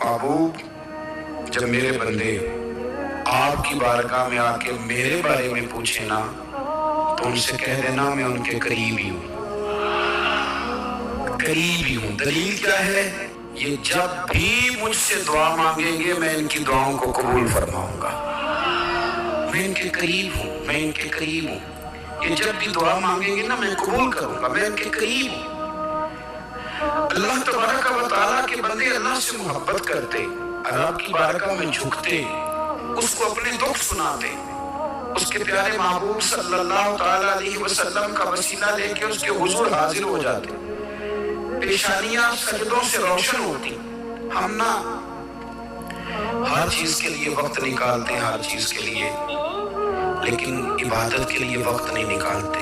महबूब, जब मेरे बंदे आपकी बारगाह में आके मेरे बारे में पूछे ना, तो उनसे कह देना मैं उनके करीब ही हूँ, करीब ही हूँ। दलील क्या है? ये जब भी मुझसे दुआ मांगेंगे मैं इनकी दुआओं को कबूल फरमाऊंगा। मैं इनके करीब हूँ, मैं इनके करीब हूँ। ये जब भी दुआ मांगेंगे ना मैं कबूल करूंगा, मैं इनके करीब हूँ। अल्लाह तबारक व तआला के बंदे अल्लाह से मोहब्बत करते, रब की बारगाह में झुकते, उसको अपने दुख सुनाते, उसके प्यारे महबूब सल्लल्लाहु तआला अलैहि वसल्लम का वसीला लेके उसके हुजूर हाजिर हो जाते, पेशानियां सजदों से रोशन होती। हम ना हर चीज के लिए वक्त निकालते हैं, हर चीज के लिए, लेकिन इबादत के लिए वक्त नहीं निकालते।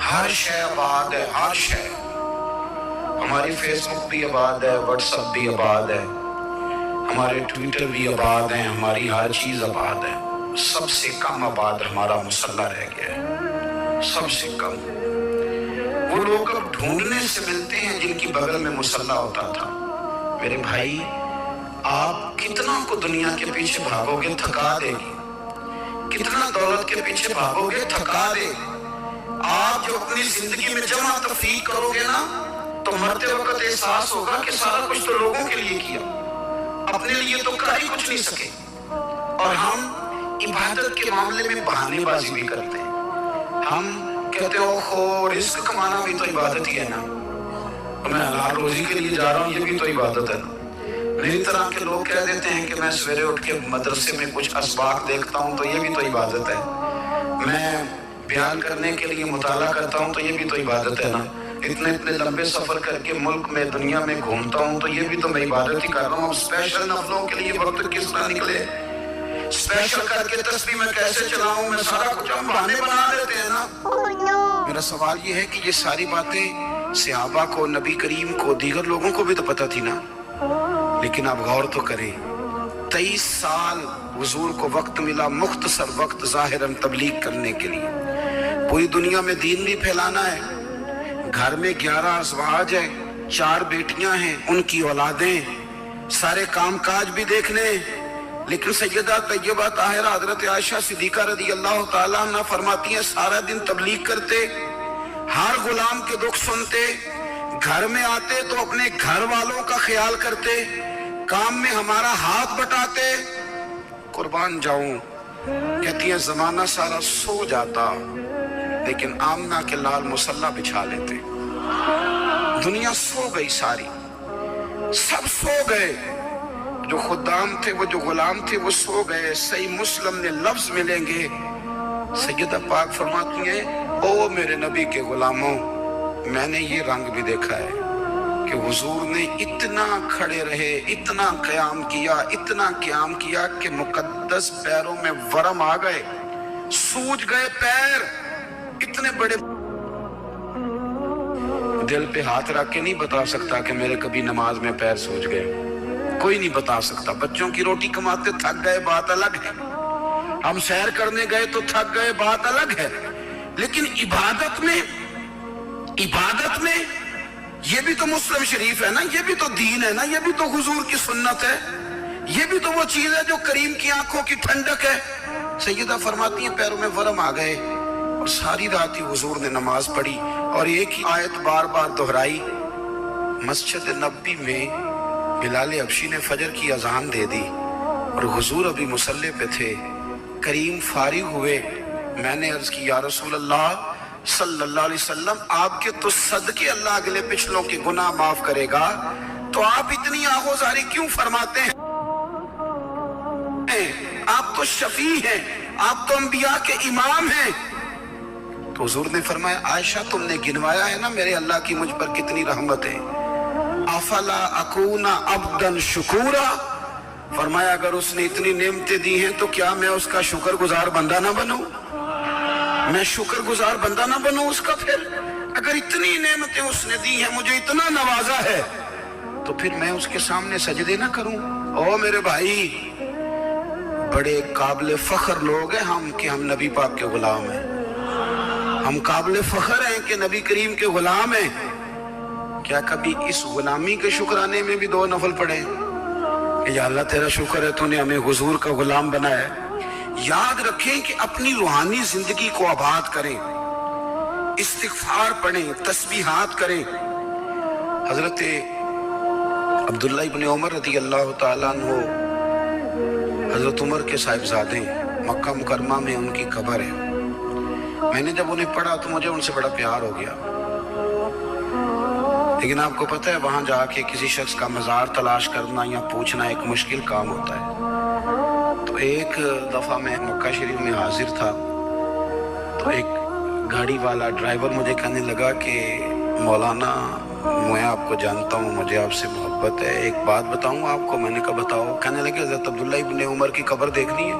हर शय आबाद है, हर शय। हमारी फेसबुक भी आबाद है, व्हाट्सएप भी आबाद है, हमारे ट्विटर भी आबाद हैं, हमारी हर चीज आबाद है। सबसे कम आबाद हमारा मुसल्ला रह गया है, सबसे कम। वो लोग अब ढूंढने से मिलते हैं जिनकी बगल में मुसल्ला होता था। मेरे भाई, आप कितना को दुनिया के पीछे भागोगे थका देगी, कितना दौलत के पीछे भागोगे थका देगी। आप जो अपनी जिंदगी में जमा तफरीक करोगे ना, तो मरते वक्त एहसास होगा कि सारा कुछ तो लोगों के लिए किया, अपने लिए तो कर ही कुछ नहीं सके। और हम इबादत के मामले में बहानेबाजी भी करते हैं। हम कहते हो खो रिस्क कमाना भी तो इबादत ही है ना, तो मैं हलाल रोजी के लिए जा रहा हूँ, ये भी तो इबादत है ना। मेरी तरह के लोग कह देते हैं कि मैं सवेरे उठ के मदरसे में कुछ असबाक देखता हूँ, तो ये भी तो इबादत है। मैं बयान करने के लिए मुताला करता हूँ, तो ये भी तो इबादत है ना। इतने इतने लंबे सफर करके मुल्क में दुनिया में घूमता हूँ, तो ये भी तो मैं इबादत ही कर रहा हूँ। स्पेशल नफलों के लिए वक्त किस तरह निकले, स्पेशल करके तस्बीह में कैसे चलाऊं, मैं सारा कुछ हम बहाने बना देते हैं ना। मेरा सवाल ये है कि ये सारी बातें सहाबा को, नबी करीम को, दीगर लोगों को भी तो पता थी ना, लेकिन आप गौर तो करें, 23 साल हुजूर को वक्त मिला, मुख्तसर वक्त ज़ाहिरन तबलीग करने के लिए। पूरी दुनिया में दीन भी फैलाना है। घर में 11 अज़वाज है, 4 बेटियां हैं, उनकी औलादें, सारे काम काज भी देखने। लेकिन सैयदा तैयबा ताहिरा हजरत आयशा सिद्दीका रदी अल्लाह ताला अन्हा फरमाती हैं, सारा दिन तबलीग करते, हर गुलाम के दुख सुनते, घर में आते तो अपने घर वालों का ख्याल करते, काम में हमारा हाथ बटाते। कुर्बान जाऊं, कहती हैं जमाना सारा सो जाता, लेकिन आमना के लाल मुसल्ला बिछा लेते। दुनिया सो गई, सारी सब सो गए। जो खुदाम थे, वो जो गुलाम थे, वो सो गए। सही मुस्लिम में लफ्ज मिलेंगे, सैयदा पाक फरमाती हैं, ओ मेरे नबी के गुलामों, मैंने ये रंग भी देखा है कि हुजूर ने इतना खड़े रहे, इतना क़याम किया, इतना क़याम किया कि मुकद्दस पैरों में वरम आ गए, सूज गए पैर। इतने बड़े दिल पे हाथ रख के नहीं बता सकता कि मेरे कभी नमाज में पैर सूज गए, कोई नहीं बता सकता। बच्चों की रोटी कमाते थक गए, बात अलग है। हम सैर करने गए तो थक गए, बात अलग है। लेकिन इबादत में ये भी तो मुस्लिम शरीफ है ना, ये भी तो दीन है ना, ये भी तो हुजूर की सुन्नत है, ये भी तो वो चीज है जो करीम की आंखों की ठंडक है। सैयदा फरमाती है पैरों में वरम आ गए, और सारी रात ही हुजूर ने नमाज पढ़ी और एक ही आयत बार बार दोहराई। मस्जिद नबी में बिलाल हबशी ने फजर की अजान दे दी और हुजूर अभी मुसल्ले पे थे। करीम फारिग हुए, मैंने अर्ज की, या रसूल अल्लाह सल्लल्लाहु अलैहि वसल्लम, आपके तो सदके अल्लाह अगले पिछलों के गुनाह माफ करेगा, तो आप इतनी आगोजारी क्यों फरमाते हैं? आप तो शफी हैं, आप तो अंबिया के इमाम हैं। तो हुजूर ने फरमाया, आयशा तुमने गिनवाया है ना मेरे अल्लाह की मुझ पर कितनी रहमत है। अफला अकूना अब्दन शुकूरा, फरमाया अगर उसने इतनी नेमतें दी हैं तो क्या मैं उसका शुक्रगुजार बंदा ना बनूं? मैं शुक्रगुजार बंदा ना बनूं उसका? फिर अगर इतनी नेमतें उसने दी हैं, मुझे इतना नवाजा है, तो फिर मैं उसके सामने सजदे ना करूं? ओ मेरे भाई, बड़े काबिल फख्र लोग हैं हम कि हम नबी पाक के गुलाम हैं। हम काबिल फख्र हैं कि नबी करीम के गुलाम हैं। क्या कभी इस गुलामी के शुक्राने में भी 2 नफल पढ़े? کہ یا اللہ تیرا شکر ہے تو نے ہمیں حضور کا غلام بنایا ہے۔ یاد رکھیں کہ اپنی روحانی زندگی کو آباد کریں، استغفار پڑھیں، تسبیحات کریں۔ حضرت عبداللہ ابن عمر رضی اللہ تعالیٰ عنہ حضرت عمر کے صاحبزادے، مکہ مکرمہ میں ان کی قبر ہے۔ میں نے جب انہیں پڑھا تو مجھے ان سے بڑا پیار ہو گیا، لیکن آپ کو پتہ ہے وہاں جا کے کسی شخص کا مزار تلاش کرنا یا پوچھنا ایک مشکل کام ہوتا ہے۔ تو ایک دفعہ میں مکہ شریف میں حاضر تھا، تو ایک گاڑی والا ڈرائیور مجھے کہنے لگا کہ مولانا میں آپ کو جانتا ہوں، مجھے آپ سے محبت ہے، ایک بات بتاؤں آپ کو؟ میں نے کہا بتاؤ۔ کہنے لگے حضرت عبداللہ ابن عمر کی قبر دیکھنی ہے؟